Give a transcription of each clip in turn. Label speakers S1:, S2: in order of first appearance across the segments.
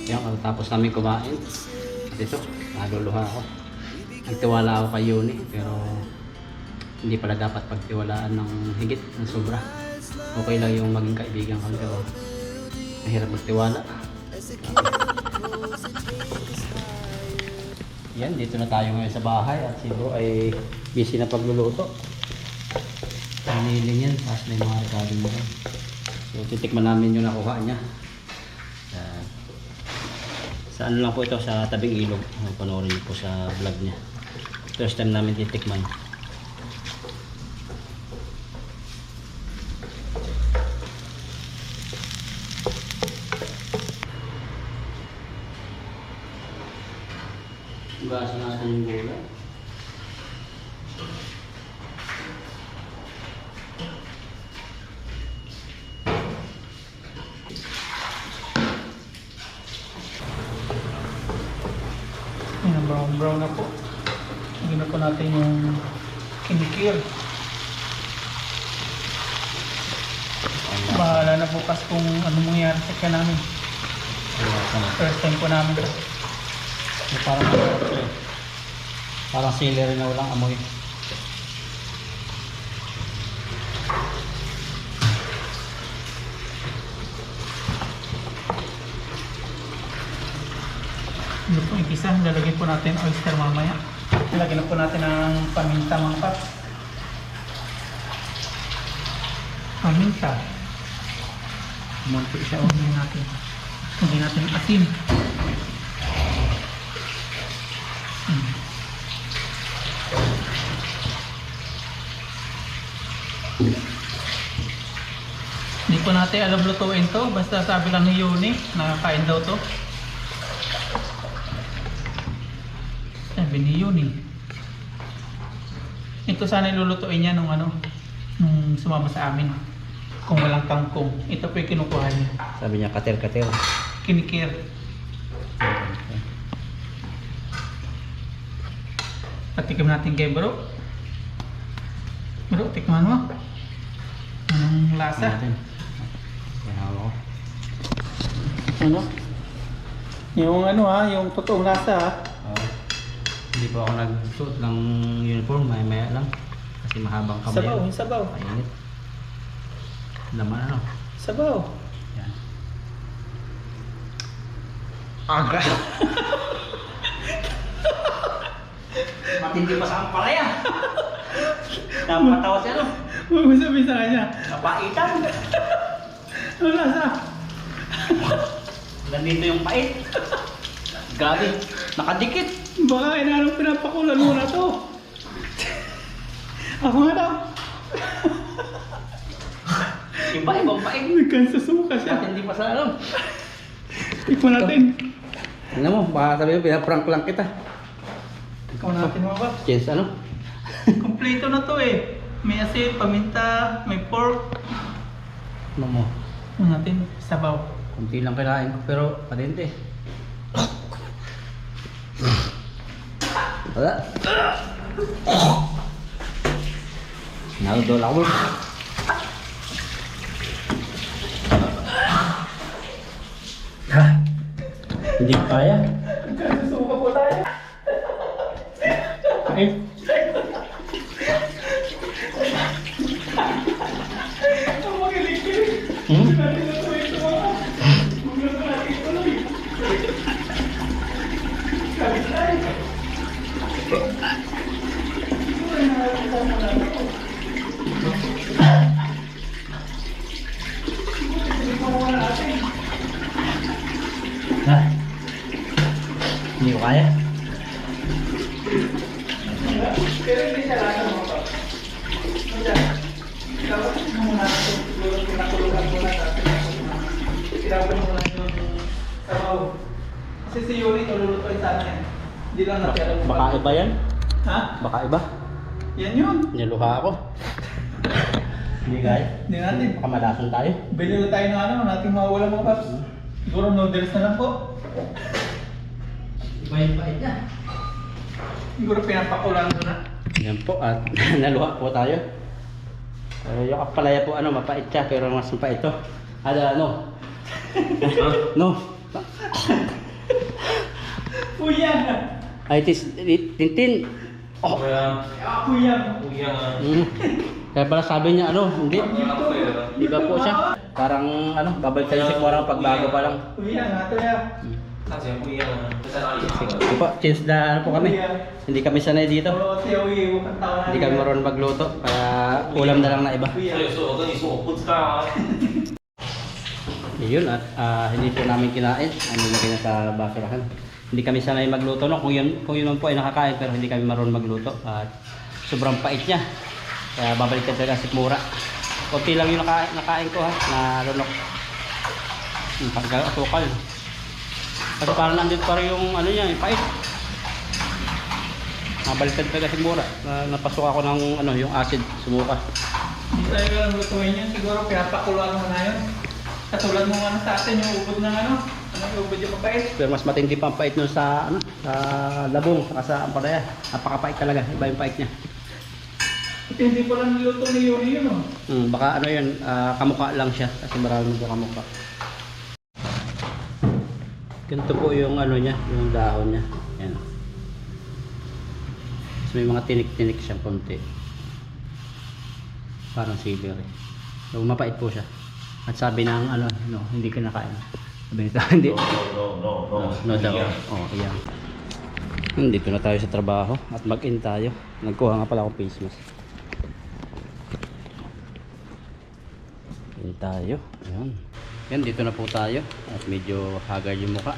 S1: Yan, tapos namin kumain. At ito, naluluha ako. Nagtiwala ako kay Yuni, pero hindi pala dapat pagtiwalaan ng higit, ng sobra. Okay lang yung maging kaibigan ko, pero mahirap magtiwala. Yan, dito na tayo ngayon sa bahay at si Bro ay busy na pagluluto. Paniling yan, tapos may mga regalo mo. So titikman namin yung nakuha niya. Sa ano lang po ito, sa tabing ilog. Panoorin niyo po sa vlog niya. First time namin titikman. Hugasan natin yung gulay.
S2: Ayan, brown na po. Lagyan na po natin yung kinikir. Bahala na bukas kung ano mangyari sa kanya namin. First time po namin ito.
S1: Parang parang celery na walang amoy.
S2: Ito po yung isa. Lalagyan po natin oyster mamaya. Lalagyan na po natin ng paminta mga paps. Paminta. Munti siya. Lagyan natin. Lagyan natin asin. Hindi po natin alam lutuin to. Basta sabi lang ni Yuni, nakakain daw to. Sabi ni Yuni. Ito sana ilulutuin niya nung sumama sa amin. Kung walang kangkong. Ito po yung kinukuha niya.
S1: Sabi niya kater-kater.
S2: Kinikir. Patikim natin kay Bro. Bro, tikman mo. Anong lasa? Ano? Yung yung totoong lasa ha.
S1: Hindi po ako nagsuot ng uniform, maya lang. Kasi mahabang kamay.
S2: Sabaw, yung sabaw.
S1: Mainit. Laman ano?
S2: Sabaw.
S1: Yan.
S2: Aga.
S1: Matindi pa sa ampalaya. Napatawa siya no?
S2: Huwag mo sabihin sa kanya.
S1: Napaitan.
S2: Ano lasa?
S1: Nandito yung pait. Grabe. Nakadikit.
S2: Baka inanong pinapakulan mo na to. Ako nga daw.
S1: Iba ibang pait.
S2: Nagkansasuka siya.
S1: Matindi pa sa ano.
S2: Tikman natin.
S1: Ano mo, baka sabi mo, pinaprank lang kita.
S2: Tikman natin mga paps.
S1: Chance ano?
S2: Kompleto na to eh. May asin, paminta, may pork.
S1: Ano mo?
S2: Ano natin? Sabaw.
S1: Kunti lang kinain ko, pero padente. Wala. Naludol ako. Hindi ko kaya.
S2: Nagkansasuka po tayo.
S1: Ay.
S2: Ang magilig-gilig.
S1: Hmm?
S2: Natin na to ito mga. Magluto natin ito lang. Sabi tayo.
S1: Ha? Hindi ko kaya.
S2: Pero hindi siya lasa mga paps. Dapat muna ito. Siguro pinakulugan muna natin. Tirapan muna yung sabaw. Kasi si Yuri, tululutuin sana yan. Hindi lang natin alam.
S1: Baka iba yan?
S2: Ha?
S1: Baka iba?
S2: Yan yun.
S1: Niluha ako. Hindi kaya.
S2: Hindi natin.
S1: Baka malasan tayo.
S2: Bili na tayo ng nating mawawala mga paps. Siguro noodles na lang po.
S1: Iba yung pait niya.
S2: Siguro pinapakulan mo na.
S1: Yan po at naluha po tayo. Yung kapalaya po mapait siya pero mas mapait ito. Ano? No.
S2: Puyang!
S1: Ay, Tintin. Oh.
S2: Puyang!
S1: Kaya pala sabi niya ano, hindi. Di ba po siya? Parang ano, babalik tayo sa kwarang pagbago pa lang.
S2: Puyang, ato ya.
S1: Sige po, since na ano po kami. Hindi kami sanay dito.
S2: Oo, siya, uwi, ukang tao na.
S1: Hindi kami marunong magluto. Kaya ulam na lang na iba.
S2: puyang.
S3: 有时候我跟你说我不知道啊。
S1: Yun at hindi po namin kinain. Ano na kina sa basurahan. Hindi kami sanay magluto no. Kung yun man po ay nakakain pero hindi kami marunong magluto. At sobrang pait niya. Kaya babalik ka talaga si Mura. Kunti lang yung nakain ko ha, na lunok. Yung pagkakasukal. Kasi parang nandito pa rin yung ano niya, yung pait. Nabaliktad talaga si Mura. Napasok ako ng ano, yung acid, sumuka.
S2: Hindi tayo lang lutuin yun. Siguro pinapakuluan mo na yun. Katulad mo ano sa atin, yung ubod ng ano. Anong ubod yung mapait?
S1: Pero mas matindi pa ang pait nun sa ano, sa labong, saka sa ampalaya. Napakapait talaga, iba yung pait niya.
S2: Ito hindi ko lang niluto ni Yuri yun oh.
S1: Baka ano yun, kamukha lang siya kasi marami nito kamukha. Ganito po yung ano niya, yung dahon niya. Yan. Tapos may mga tinik-tinik siyang konti. Parang celery. So mapait po siya. At sabi ng ano, no, hindi ka nakain. Sabi nito, hindi. No daw. Oh, ayan. Dito na tayo sa trabaho at mag-in tayo. Nagkuha nga pala akong face mask. In tayo. Ayan. Yan, dito na po tayo. At medyo haggard yung mukha.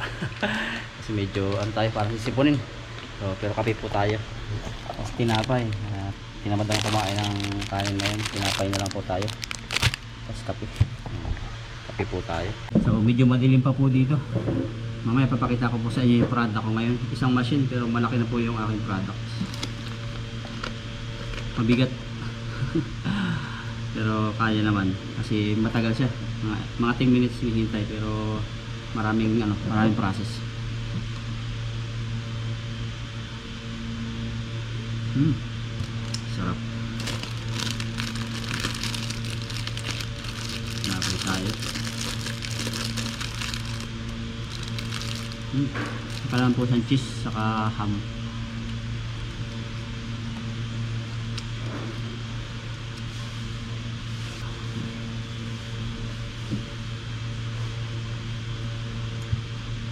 S1: Kasi medyo ano tayo, parang sisipunin. So, pero kape po tayo. Tapos tinapay. Tinamad lang kumain ng kanin ngayon. Tinapay na lang po tayo. Tapos kape. Kape po tayo. So medyo madilim pa po dito. Mamaya papakita ko po sa inyo yung product ko ngayon. Isang machine pero malaki na po yung aking products. Mabigat. Pero kaya naman kasi matagal siya. Mga 10 minutes hinihintay pero maraming process. Sarap. Napay tayo. Saka lang po sa cheese saka ham.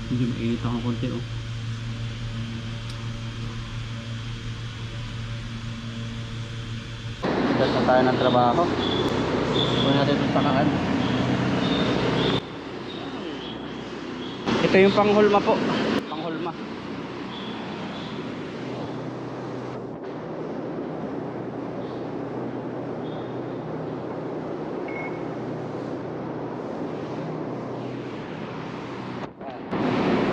S1: Medyo mainit ako konti oh. Start na tayo ng trabaho. Huwag natin itong pakaan. Ito yung panghulma po. Panghulma.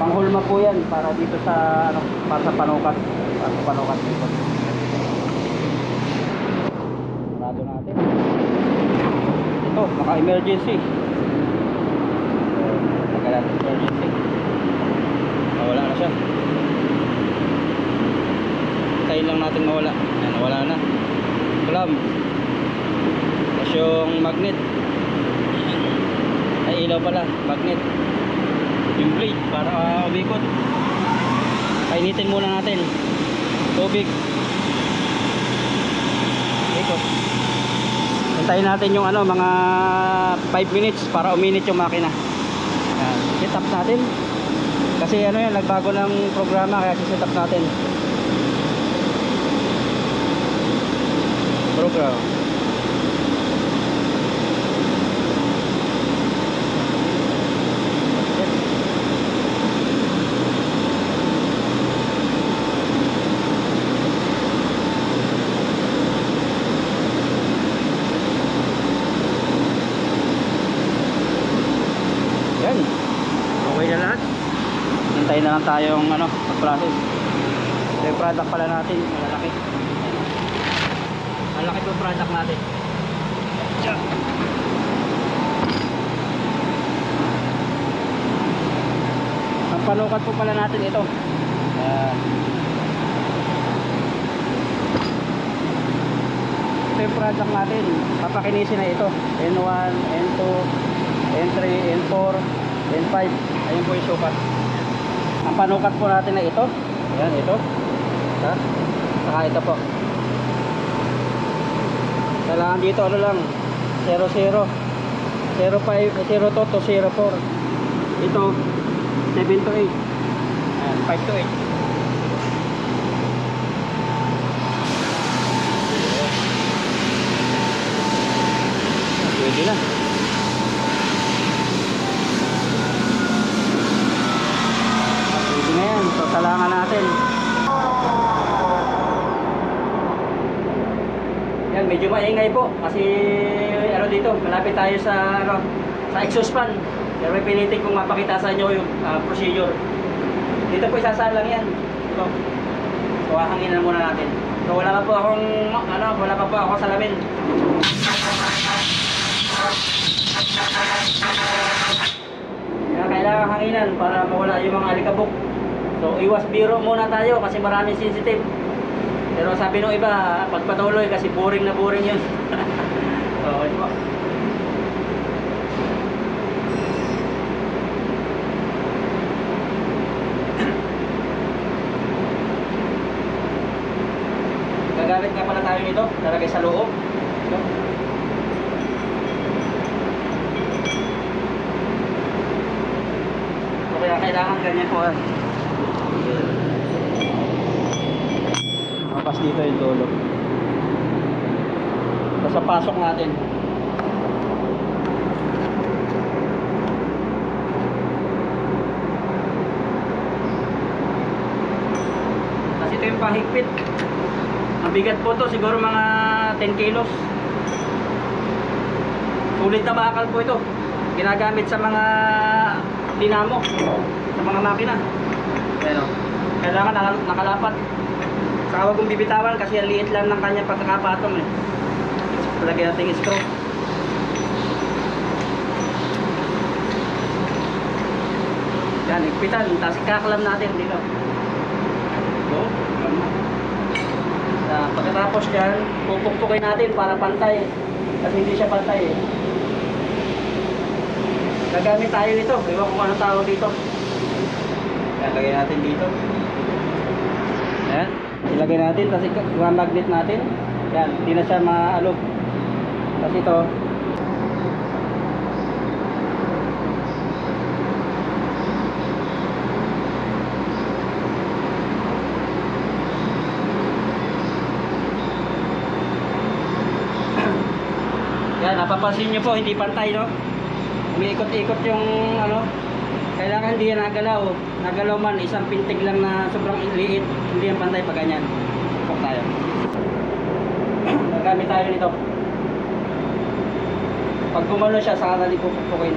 S1: Panghulma po yan para dito sa ano, para sa panukat. Para sa panukat dito. Sarado natin. Ito, naka-emergency. Naka-emergency. Nawala na siya. Tayin lang natin mawala. Ayan, nawala na. Clamp. Tapos yung magnet. Ay, ilaw pala. Magnet. Yung blade para umikot. Painitin muna natin. Tubig. Ikot. Hintayin natin yung ano, mga 5 minutes para uminit yung makina. Ayan. Set up natin. Kasi ano yan, nagbago ng programa kaya set up natin. Program. Yan. Okay na lahat. Hintayin na lang tayong ano, mag-process. Ito yung product pala natin, malalaki. Malaki po product natin. Yan. Ang panukat po pala natin ito. Ito yung product natin. Papakinisin na ito. N1, N2, N3, N4. 10.5. Ayun po yung sukat. Ang panukat po natin na ito. Ayan, ito. Ha? Saka ito po. Kailangan dito ano lang 00 05 02 to 04. Ito 7 to 8. Ayan, 5 to 8. Pwede na. Pwede na yan. So salangan natin. Yan, medyo maingay po kasi ano dito, malapit tayo sa ano, sa exhaust fan. Pero may pinitin kong mapakita sa inyo yung procedure. Dito po isasalang yan. Ito. So hanginan muna natin. So wala pa po akong ano, wala pa po ako salamin. Kaya kailangan hanginan para mawala yung mga alikabok. So iwas biro muna tayo kasi maraming sensitive. Pero sabi nung iba, pagpatuloy kasi boring na boring yun. So, di ba? Gagamit nga pala tayo nito, lalagay sa loob. Ito. So, kaya kailangan ganyan po. Mapas dito yung dulo. Tapos sa pasok natin. Kasi ito yung pahigpit. Ang bigat po to, siguro mga 10 kilos. Sulit na bakal po ito. Ginagamit sa mga dinamo, sa mga makina. Pero, kailangan nakalapat. Saka huwag kong bibitawan kasi ang liit lang ng kanyang pagkakapatong eh. Palagay natin yung screw. Yan, ikpitan. Tapos kaklam natin dito. So, pagkatapos yan, pupukpukin natin para pantay. Kasi hindi siya pantay eh. Gagamit tayo nito. Iwan ko kung ano tawag dito. Yan, lagay natin dito. Ayan. Ilagay natin, kasi yung magnet natin, yan, hindi na siya maalog. Kasi ito, yan, napapansin nyo po, hindi pantay, no? Umiikot-ikot yung, ano, kailangan hindi yan nagalaw. Nagalaw man, isang pintig lang na sobrang liit. Hindi yan pantay pag ganyan. Pupok tayo. Nagamit tayo nito. Pag gumano siya, saka natin pupukpukin.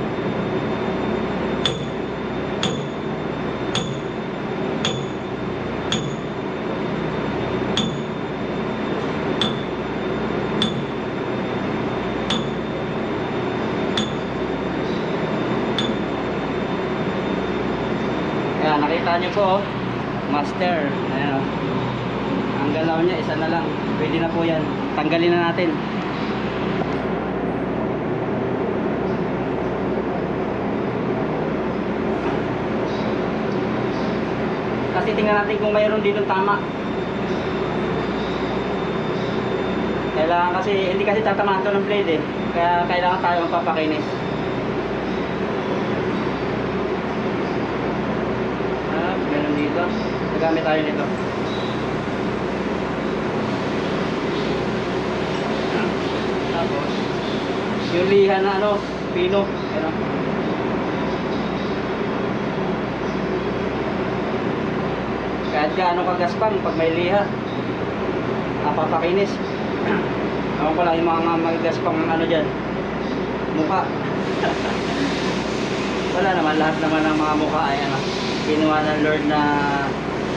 S1: Ayan, nakita nyo po, master. Ayan, ang galaw niya, isa na lang. Pwede na po yan. Tanggalin na natin. Kasi tingnan natin kung mayroon dito tama. Kailangan kasi, hindi kasi tatamaan ito ng blade eh. Kaya kailangan tayo magpapakinis. Meron dito. Nagamit tayo nito. Tapos, yung liha na ano, pino. Ano? Kahit gaano kagaspang pag may liha, napapakinis. Ako pala yung mga magagaspang ano dyan, mukha. Wala naman, lahat naman ng mga mukha ay ano, ginawa ng Lord na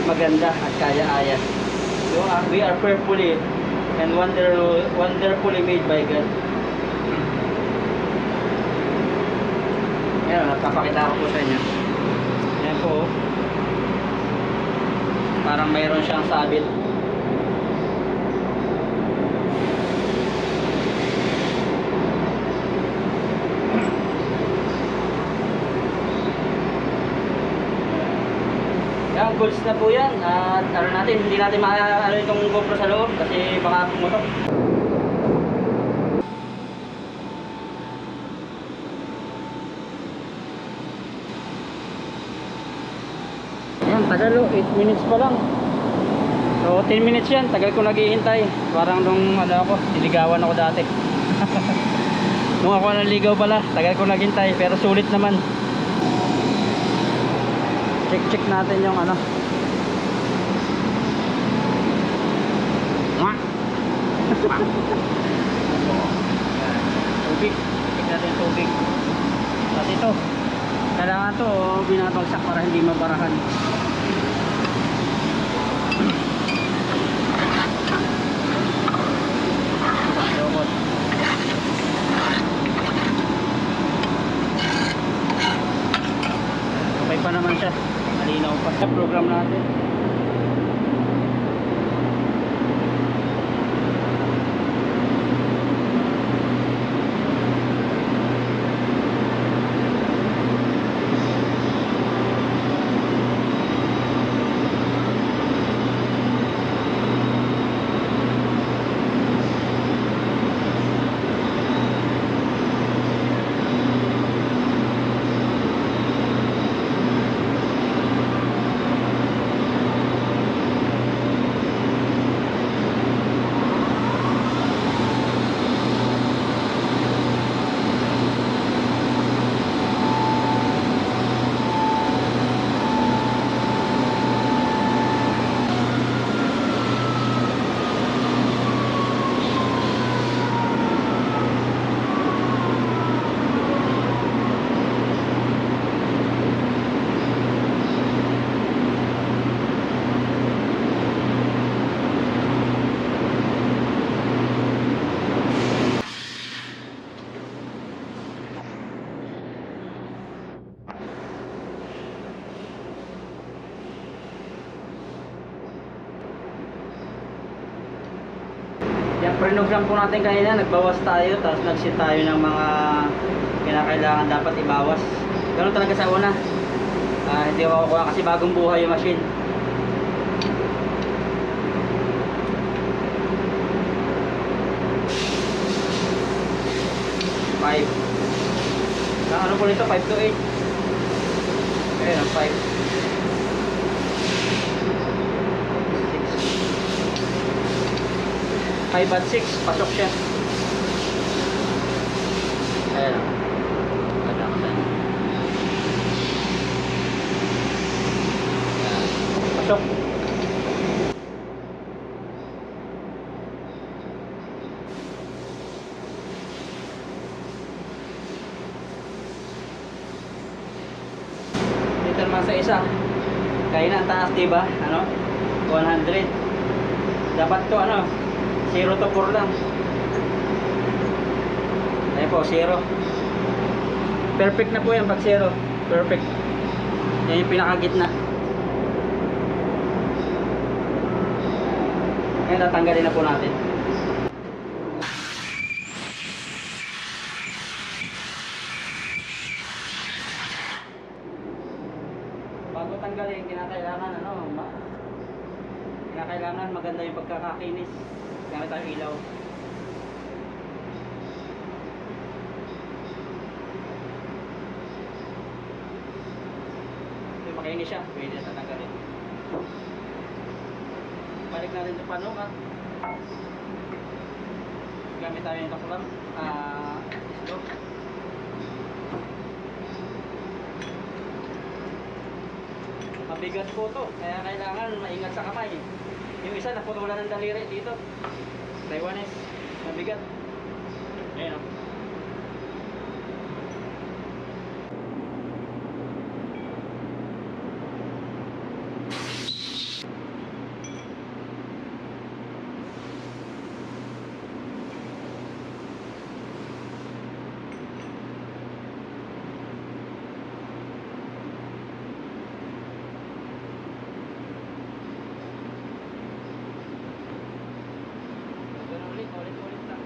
S1: maganda at kaya-aya. So, we are fearfully and wonderfully made by God. Ayan, napapakita ko po sa inyo. Ayan po. Parang mayroon siyang sabit. volts na po yan. At ano natin, hindi natin ano itong GoPro sa loob kasi baka pumutok. Ayan, tagal o, 8 minutes pa lang. So 10 minutes yan, tagal ko naghihintay. Parang nung ano ako, niligawan ako dati. Nung ako naligaw pala, tagal ko naghintay pero sulit naman. Check natin yung ano. Tubig, check natin yung tubig. At ito, kailangan to binabagsak para hindi mabarahan. Okay pa naman siya, malinaw pa sa program natin. Yan, program po natin kanina, nagbawas tayo, tapos nag-set tayo ng mga kinakailangan dapat ibawas. Ganun talaga sa una. Hindi ako kukuha kasi bagong buhay yung machine. Five. Ano po nito? 5 to 8. Ayun, 5. 5 at 6, pasok siya. Ayan o. Pasok. Dito naman sa isa. Kaya na ang taas, diba? Ano? 100. Dapat to ano? 0 to 4 lang. Ayan po, 0. Perfect na po yan pag 0. Perfect. Yan yung pinakagitna. Ngayon tatanggalin na po natin. Bago tanggalin, kinakailangan kinakailangan maganda yung pagkakakinis. Gamit tayo ilaw. Kung makinis siya, pwede na tatanggalin. Balik natin sa panuka. Gamit tayo yung taklam. Islo. Mabigat po to, kaya kailangan maingat sa kamay. Yung isa naputulan ng daliri dito. Taiwanese, mabigat. Ayan o. Ulit lang.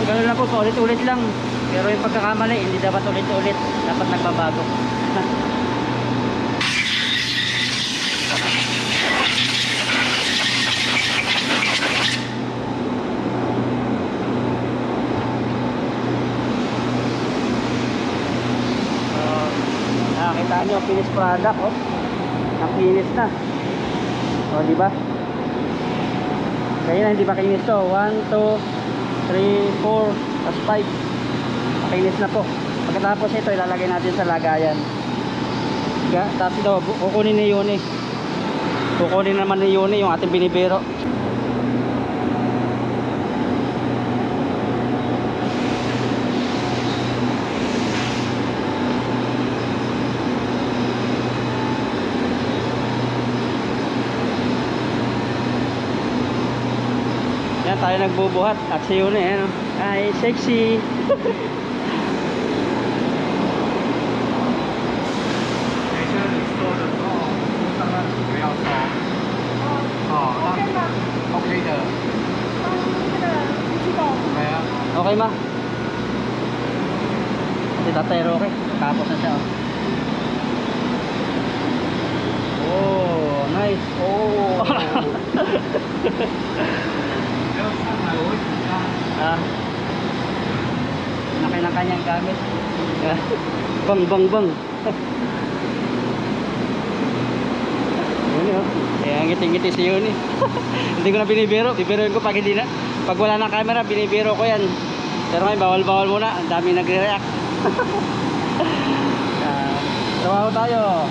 S1: ganun lang po, paulit-ulit lang. Pero yung pagkakamali, hindi dapat ulit-ulit. Dapat nagbabago. Nakakita nyo, finished product, oh. Nakinis na. O, di ba? Kaya na, hindi pa kinis to. 1, 2, 3, 4, tapos 5. Nakinis na po. Pagkatapos ito, ilalagay natin sa lagayan. Tapos ito, kukunin ni Yuni. Kukunin naman ni Yuni yung ating binibiro. Yan, tayo nagbubuhat. At si Yuni, ano? Ay, sexy. Okay ma? Si Tatay Roque, tapos na siya. Oh, nice. Oh. Laki ng kanyang gamit. Bang bang bang. Yun oh. Kaya ngiti-ngiti si Yuni. Hindi ko na binibiro. Bibiroin ko pag hindi na. Pag wala ng camera, binibiro ko yan. Pero ngayon, bawal-bawal muna. Ang dami nagre-react. Trabaho tayo.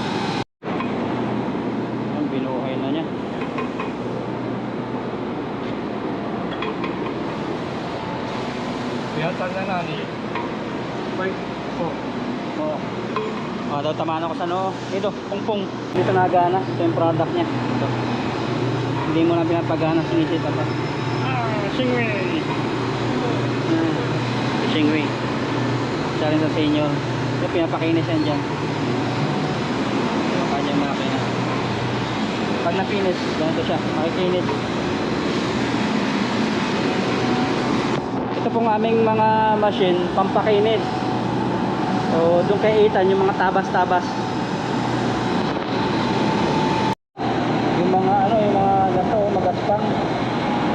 S1: Ang binuhay na niya. Oh, daw tamaan ako sa noo. Ito, pungpong. Dito nagana. Ito yung product niya. Ito. Hindi mo na pinapagana. Sinisit pa. Stingray. Stingray. Isa rin sa senior. Ito pinapakinis yan dyan. Ito kanyang makina. Pag napinis, ganito siya. Makikinis. Ito pong aming mga machine, pampakinis. So, doon kay Ethan, yung mga tabas-tabas. Yung mga ano, yung mga gato, magaspang.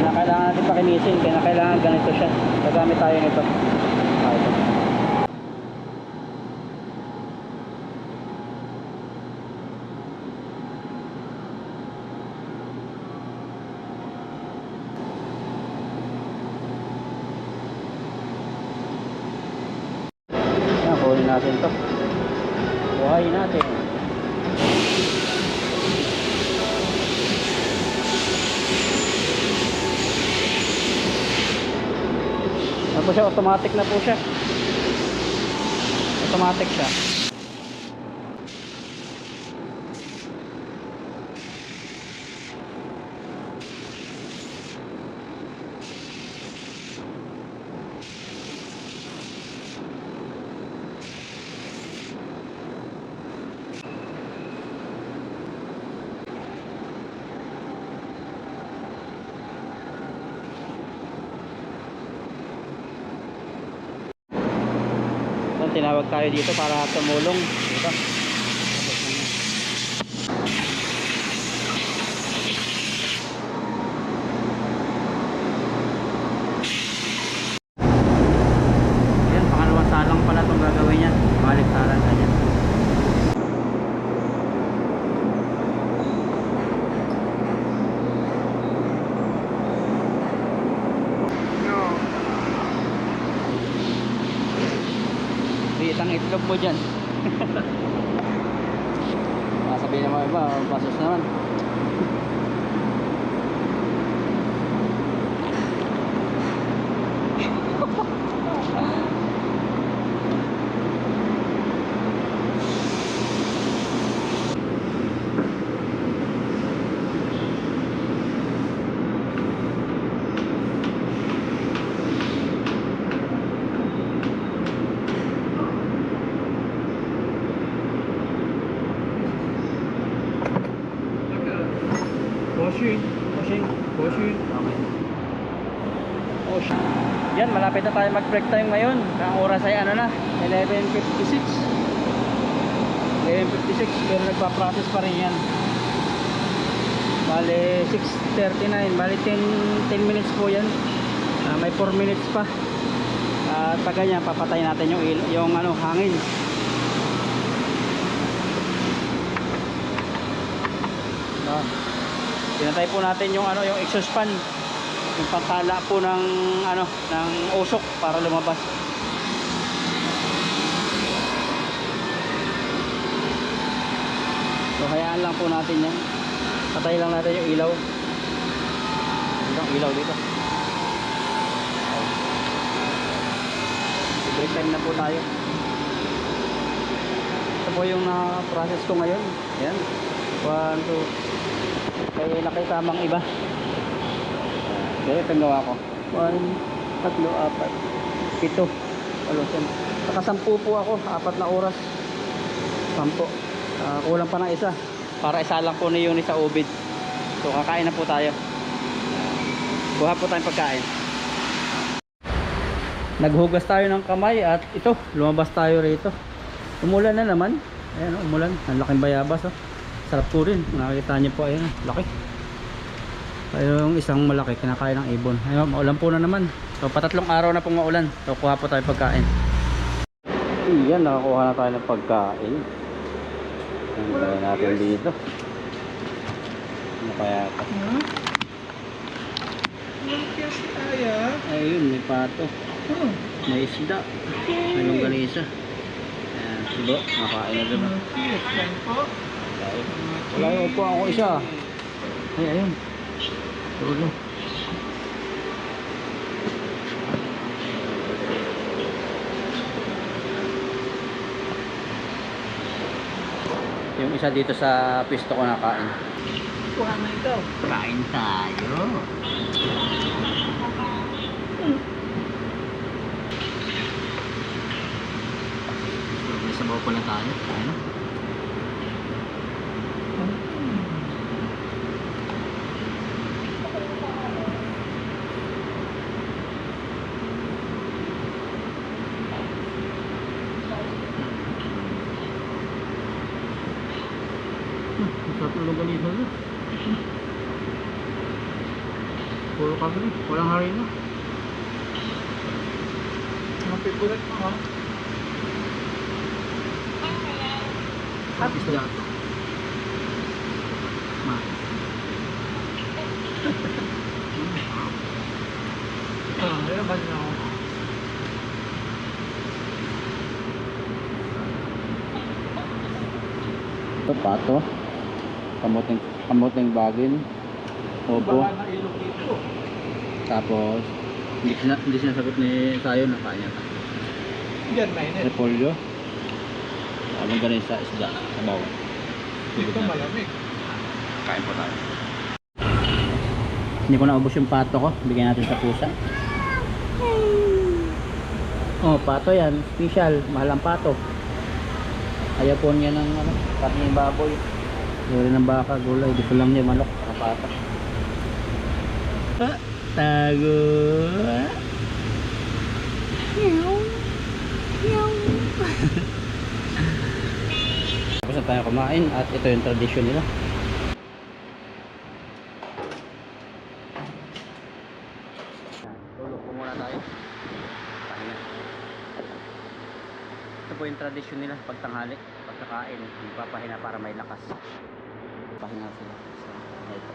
S1: Kailangan natin pakinisin, kaya kailangan ganito siya. Gagamit tayo nito. Ito. Kunin natin to. Buhayin natin. Tapos siya, automatic na po siya. Automatic siya. Tinawag tayo dito para tumulong dito. Yan, pangalawang salang pala itong gagawin niya. Baliktaran na yan. Ang itlog mo dyan. Sabihin naman iba, pasos naman. Washing. Okay. Yan, malapit na tayo mag break time ngayon. Ang oras ay ano na, 11:56. 11:56, pero nagpa-process pa rin yan. Bale 6:39, bale 10 minutes po yan. May 4 minutes pa. At pag ganyan, papatay natin yung ano, hangin. Pinatay po natin yung ano, yung exhaust fan, yung pantala po ng ano, ng usok para lumabas. So hayaan lang po natin yan. Patay lang natin yung ilaw. Yung ilaw dito. Break time na po tayo. Ito po yung na-process ko ngayon. Ayan. 1, 2. Kaya nakita mang iba. Kaya itong gawa ko. 1, 3, 4, 7, 8. Nakasampu po ako. 4 na oras. 10. Kulang pa ng isa. Para isa lang po ni Yuni sa ubid. So kakain na po tayo. Kuha po tayong pagkain. Naghugas tayo ng kamay at ito, lumabas tayo rito. Umulan na naman. Ayan, umulan. Ang laking bayabas. Oh. Sarap po rin. Nakikita niyo po, ayan, laki. Yung isang malaki, kinakain ng ibon. Ayun, maulan po na naman. So patatlong araw na pong maulan. So kuha po tayo pagkain. Iyan, nakakuha na tayo ng pagkain. Ang kaya natin dito. Ano kaya ito? Ayun, may pato. May isda. May longganisa. Ayan, sibo. Nakain na diba? Wala yung upo ako isa. Ay, ayun. Tulo. Yung isa dito sa pisto ko nakain.
S2: Kuha na ikaw.
S1: Kain tayo. May sabaw pala tayo. Ano? Sarap ng longganisa na. Puro karne, walang harina.
S2: Ang favorite mo, ha?
S1: Tapos na. Ma.
S2: Ayun ba na ako?
S1: Ito pato. Kamuting bagin. Opo.
S2: Baka na ilog dito.
S1: Tapos hindi sinasagot ni Sayo na kanya.
S2: Diyan, mainit.
S1: Repolyo. Abang galing sa isda. Sabaw.
S2: Dito malamig.
S1: Kain po tayo. Hindi ko naubos yung pato ko. Bigyan natin sa pusa. Oh, pato yan. Special. Mahal ang pato. Ayaw po niya ng ano, karne ng baboy. Ayaw rin ng baka, gulay. Gusto lang niya manok. Ang pato. Ah, tago. Meow. Meow. Tapos na tayo kumain at ito yung tradisyon nila. Tulog po muna tayo. Pahinga. Ito po yung tradisyon nila pagtanghali, pagkakain, magpapahinga para may lakas. Pahinga sila. So, ito.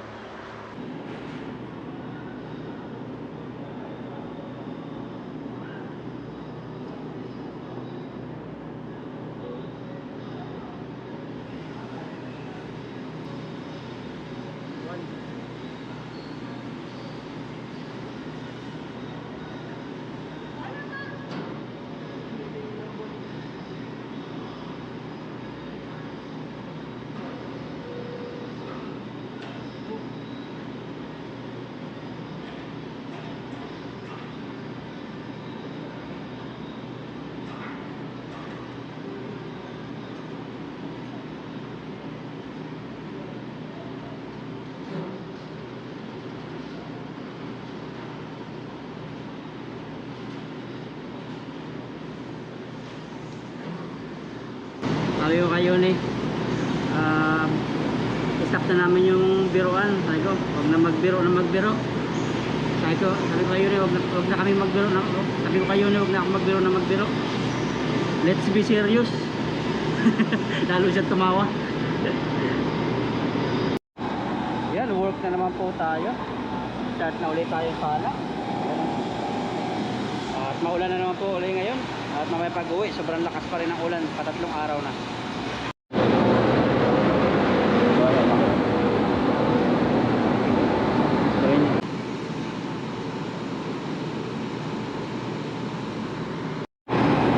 S1: namin yung biruan. Sabi ko, huwag na magbiro na magbiro. Sabi ko kayo rin, huwag na kami magbiro na, sabi ko kayo rin, huwag na ako magbiro na magbiro. Let's be serious. Lalo siya tumawa. Yan, work na naman po tayo. Start na ulit tayo sana. At maulan na naman po ulit ngayon. At mamaya pag uwi, sobrang lakas pa rin ang ulan. Patatlong araw na.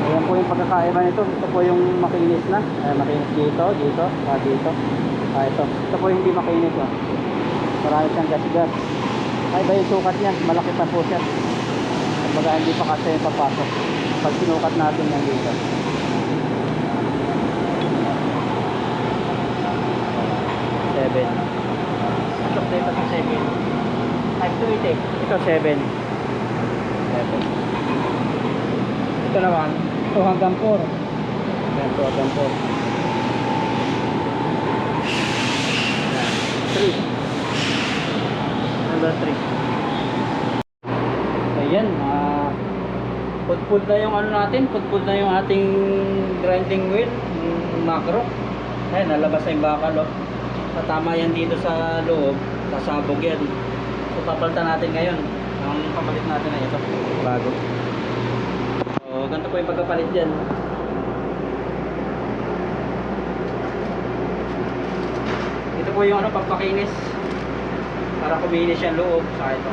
S1: Ayan po yung pagkakaiba nito. Ito po yung makinis na. Makinis dito, dito, dito. Ito po yung hindi makinis. Marami siyang gas-gas. Ay ba yung sukat niya? Malaki pa po siya. Kumbaga hindi pa kasi yung pagpasok. Pag sinukat natin yan dito. Seven. Ito dito sa 7. 5 to 8 eh. Ito 7. 7. Ito naman. Ito hanggang 4. Yan, ito hanggang 4. 3. Number 3. Ayan, pudpud na yung ano natin, pudpud na yung ating grinding wheel, yung macro. Ayan, nalabas na yung bakal, oh. Tama yan dito sa loob, sasabog yan. So papalitan natin ngayon. Ang papalit natin ay ito, bago. So ganito po yung pagpapalit dyan. Ito po yung ano, pampakinis para kuminis yung loob sa ito.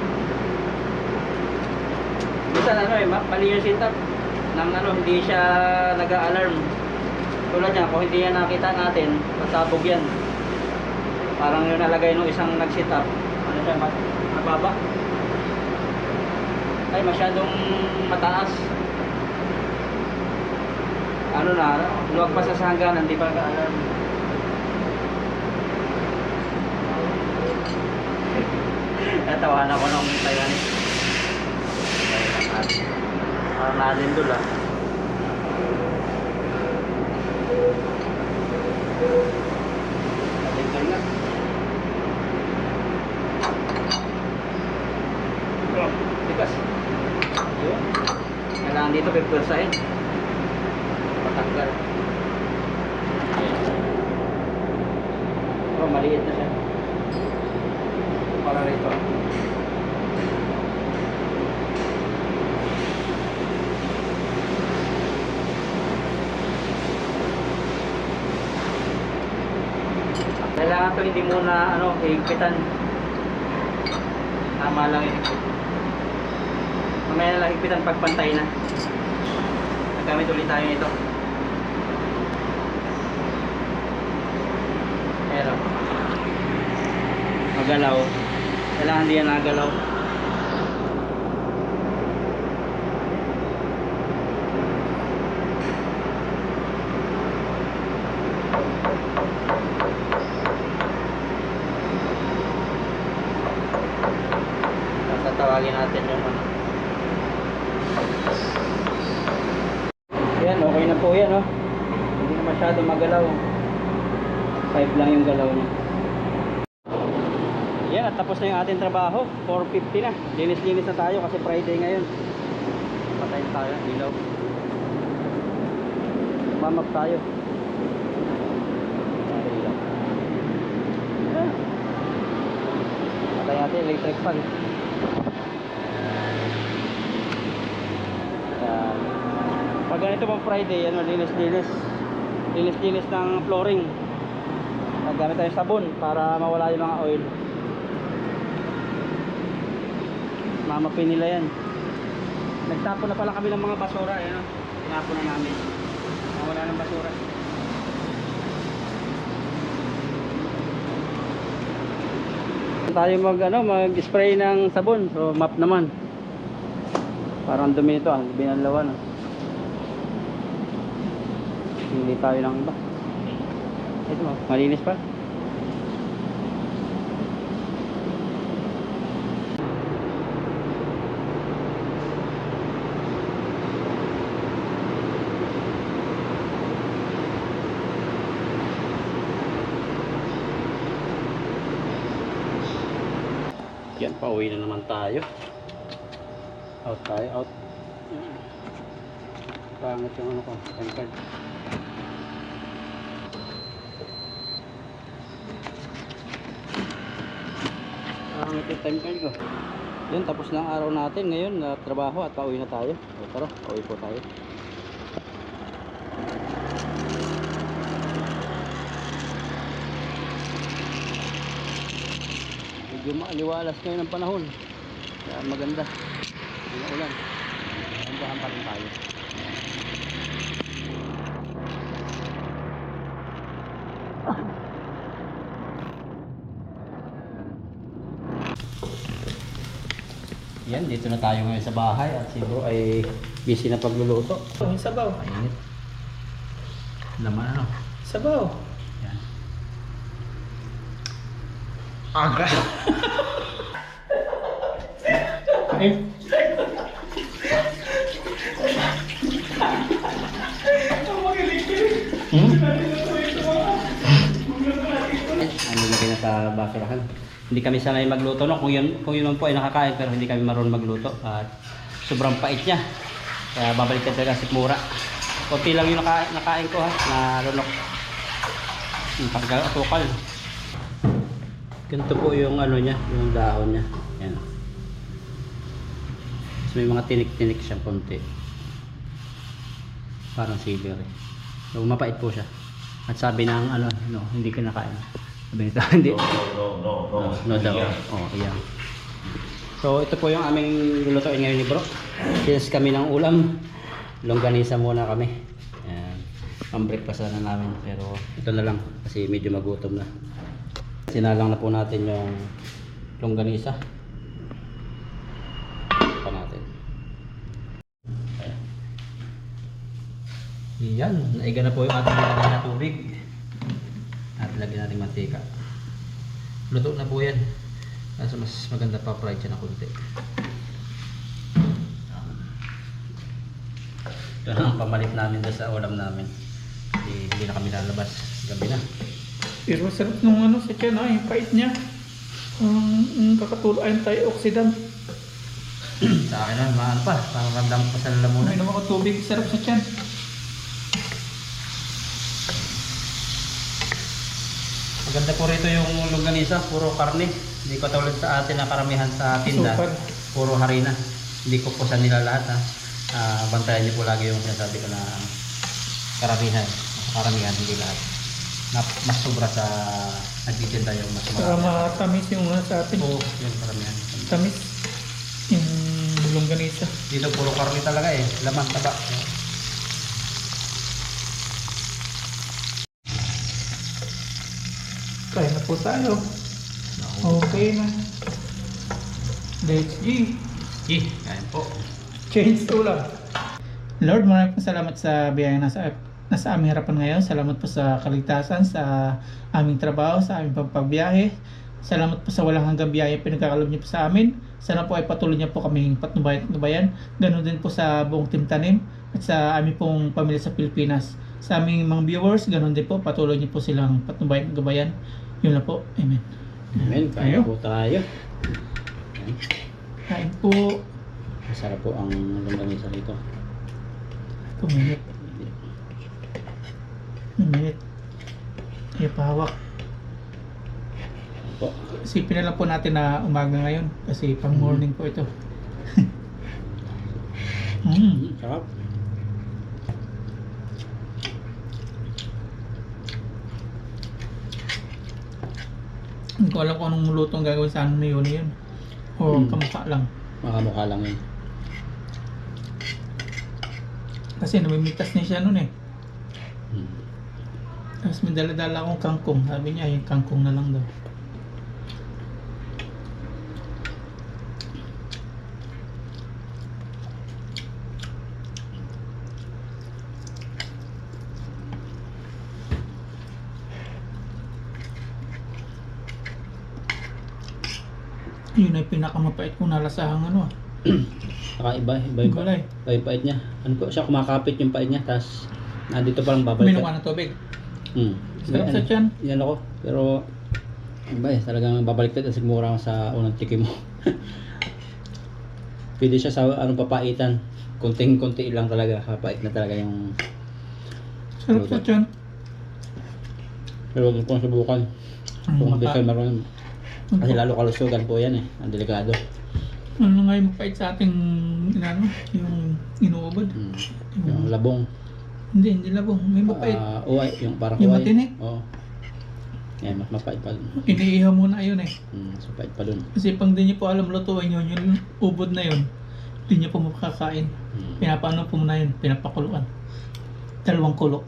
S1: Minsan ano mali yung setup nang ano, hindi siya nag-a-alarm. Tulad niya, kung hindi yan nakita natin, pasabog yan. Parang yung nalagay nung isang nag-setup, ano siya, mababa. Ay, masyadong mataas. Ano na, luwag pa sa hangganan, hindi pa nag-a-alarm. Natawanan ko nung Taiwanese. Parang nalindol ah. Nalindol nga. Tikas. Yun. Kailangan dito pipursahin. Patanggal. Oh, maliit na siya. Para rito. Kailangan ito hindi muna higpitan. Tama lang higpit. Mamaya na lang higpitan pag pantay na. Nagamit ulit tayo nito. Pero magalaw. Kailangan hindi yan nagalaw. Tatawagin natin yung ano. Yan, okay na po yan, oh. Hindi na masyado magalaw. 5 lang yung galaw niya. Yan, at tapos na yung ating trabaho. 4:50 na. Linis-linis na tayo kasi Friday ngayon. Patayin tayo, ilaw. Mamap tayo. Ilaw. Patayin natin electric fan. Pag ganito pang Friday, linis-linis. Linis-linis ng flooring. Naggamit tayo sabon para mawala yung mga oil. Mamapin nila yan. Nagtapon na pala kami ng mga basura, tinapon na namin. Wala ng basura. Tayo mag-spray ng sabon. So map naman. Parang dumi ito, binanlawan. Hindi tayo ng iba. Ito, malinis pa. Yan, pauwi na naman tayo. Out tayo, out. Pangit yung ano ko, time card. Pangit yung time card ko. Yan, tapos na ang araw natin ngayon na trabaho at pauwi na tayo. O, tara, pauwi po tayo. Medyo maaliwalas ngayon ang panahon. Kaya maganda. Hindi ulan. Handahan pa rin tayo. Yan, dito na tayo ngayon sa bahay at si bro ay busy na pagluluto.
S2: Yung sabaw.
S1: Mainit. Laman ano?
S2: Sabaw.
S1: Yan.
S2: Aga.
S1: Ano lagay na sa basurahan. Hindi kami sanay magluto no. Kung yun man po ay nakakain pero hindi kami marunong magluto at sobrang pait niya. Kaya babalik ka talaga si Mura. Konti lang yung nakain ko ha, na lunok. Yung pagkatukal. Ganito po yung ano niya, yung dahon niya. Yan. So, may mga tinik-tinik siya konti. Parang celery. So, mapait po siya. At sabi ng ano, no, hindi kinakain. Sabi nito, hindi. No daw. Oh, ayan. So, ito po yung aming lulutuin ngayon ni bro. Since kami ng ulam, longganisa muna kami. Ayan. Pang-breakfast na namin. Pero ito na lang kasi medyo magutom na. Sinalang na po natin yung longganisa. Pa natin. Ayan. Naiga na po yung ating nilagay na tubig. At lagyan natin mantika. Luto na po yan. Kaso mas maganda pa fried siya na konti. Ito na ang pamalit namin doon sa ulam namin. Hindi na kami lalabas. Gabi na.
S2: Pero sarap nung ano sa tiyan, yung pait niya. Kakatulong antioxidant.
S1: Sa akin na, maano pa. Parang ramdam ko sa lalamunan.
S2: May naman ko tubig, sarap sa tiyan.
S1: Maganda po rito yung longganisa. Puro karne. Hindi ko tulad sa atin na karamihan sa tinda.
S2: Super.
S1: Puro harina. Hindi ko po sa nila lahat ha. Bantayan niyo po lagi yung sinasabi ko na karamihan. Karamihan, hindi lahat. Mas sobra sa nagtitinda yung mas
S2: Para matamis yung sa atin.
S1: Oo, yung karamihan.
S2: Tamis. Yung longganisa.
S1: Dito puro karne talaga eh. Laman, taba.
S2: Kaya na po tayo. Okay na. Let's G.
S1: Kain po.
S2: Change to lang. Lord, maraming salamat sa biyaya na nasa aming harapan ngayon. Salamat po sa kaligtasan, sa aming trabaho, sa aming pagbiyahe. Salamat po sa walang hanggang biyaya pinagkakalob niyo po sa amin. Sana po ay patuloy niyo po kaming patnubayan. Ganon din po sa buong Team Tanim at sa aming pong pamilya sa Pilipinas. Sa aming mga viewers, ganon din po, patuloy niyo po silang patnubayan. Yun na po. Amen.
S1: Amen. Kain po tayo. Ayan.
S2: Kain po.
S1: Masarap po ang longganisa rito.
S2: Kuminit. Kuminit. Kaya pahawak.
S1: Po.
S2: Isipin na lang po natin na umaga ngayon kasi pang morning po ito.
S1: Sarap.
S2: Hindi ko alam kung anong lutong gagawin sa ano na yun. O kamukha lang.
S1: Makamukha lang yun.
S2: Kasi namimitas niya siya nun eh. Tapos may dala-dala akong kangkong. Sabi niya yung kangkong na lang daw. Yun ay pinakamapait kong nalasahang ano.
S1: Saka iba yung
S2: Gulay.
S1: pait niya. Ano po siya, kumakapit yung pait niya, tapos nandito pa lang babalik.
S2: Uminom ka ng tubig.
S1: Hmm.
S2: Sarap sa tiyan.
S1: Yan ako. Pero Ba, talagang babaliktad ang sigmura sa unang tikim mo. Pwede siya sa anong papaitan. Konting-konti lang talaga. Kapait na talaga yung
S2: Sarap sa tiyan.
S1: pero huwag kong subukan. Kung hindi kayo marunong. Kasi
S2: Ano
S1: lalo kalusugan po yan eh. Ang delikado.
S2: nga yung mapait sa ating inano, yung inuubod.
S1: Yung labong.
S2: Hindi labong. May mapait.
S1: Uway. Yung parang
S2: Yung
S1: uway.
S2: matinik?
S1: Oo. Yan, mas mapait pa dun.
S2: Iniihaw muna yun eh.
S1: Mas mapait pa dun.
S2: Kasi pag di niyo po alam lutuin yun, yung ubod na yun, di niyo po makakain. Pinapaano po muna yun, pinapakuluan. 2 kulo.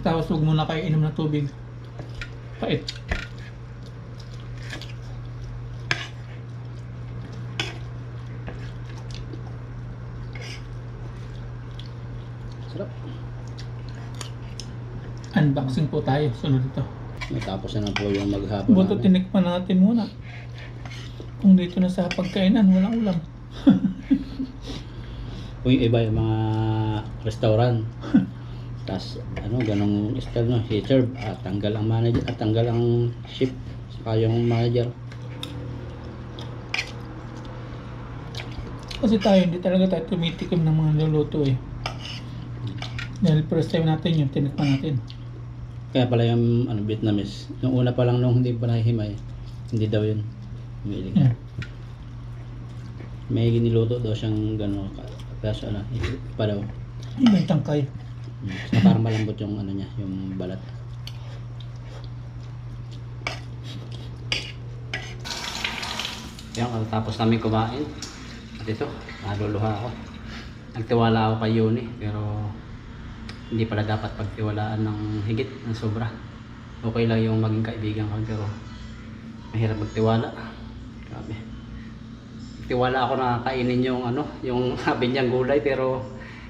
S2: Tapos huwag muna kayo inom ng tubig. Pait.
S1: Sarap.
S2: Unboxing po tayo, sunod ito.
S1: Tapos na po yung maghapon
S2: Buto
S1: namin.
S2: tinikman natin muna. Kung dito na sa pagkainan, walang ulam.
S1: Kung yung iba yung mga restaurant. Tapos ano, ganong style no, si serve at tanggal ang manager at tanggal ang chef saka yung manager.
S2: Kasi tayo, hindi talaga tayo tumitikim ng mga luluto eh. Dahil first time natin yung tinikman natin.
S1: Kaya pala yung ano, Vietnamese, nung una pa lang nung hindi pa nahihimay, hindi daw yun umiilig.
S2: Yeah.
S1: May giniluto daw siyang gano'n, kaso ano, pa daw.
S2: Ibang tangkay.
S1: So, parang malambot yung ano niya, yung balat. Yan, tapos namin kumain. At ito, naluluha ako. Nagtiwala ako kay Yuni, pero hindi pala dapat pagtiwalaan ng higit, ng sobra. Okay lang yung maging kaibigan ko, pero mahirap magtiwala. Grabe. Tiwala ako na kainin yung ano, yung sabi niyang gulay, pero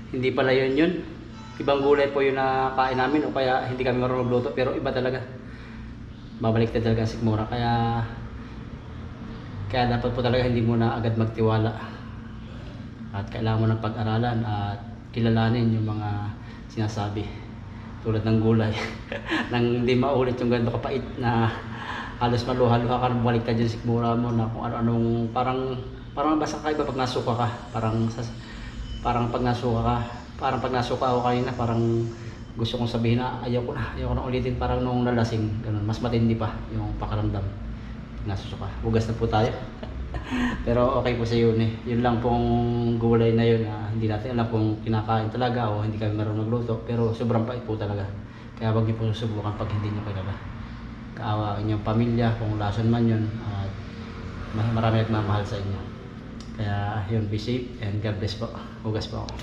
S1: hindi pala yun. Ibang gulay po yung nakain namin, o kaya hindi kami marunong magluto, pero iba talaga. Babaliktad talaga ang sikmura, kaya dapat po talaga hindi mo na agad magtiwala. At kailangan mo ng pag-aralan at kilalanin yung mga sinasabi. Tulad ng gulay. Nang hindi maulit yung ganito kapait na halos maluha-luha ka, baliktad yung sikmura mo na kung ano-anong parang basta ka iba pag nasuka ka. Parang pag nasuka ako kanina, parang gusto kong sabihin na ayaw ko na ulitin, parang nung nalasing, ganun. Mas matindi pa yung pakiramdam. Nasusuka. Hugas na po tayo. Pero okay po sa yun eh. Yun lang pong gulay na yun. Hindi natin alam kung kinakain talaga o hindi kami marunong magluto. Pero sobrang pait po talaga. Kaya wag niyo po subukan pag hindi niyo kilala. Kaawa inyong pamilya kung lason man yun. At marami nagmamahal sa inyo. Kaya yun, be safe and God bless po. Hugas po ako.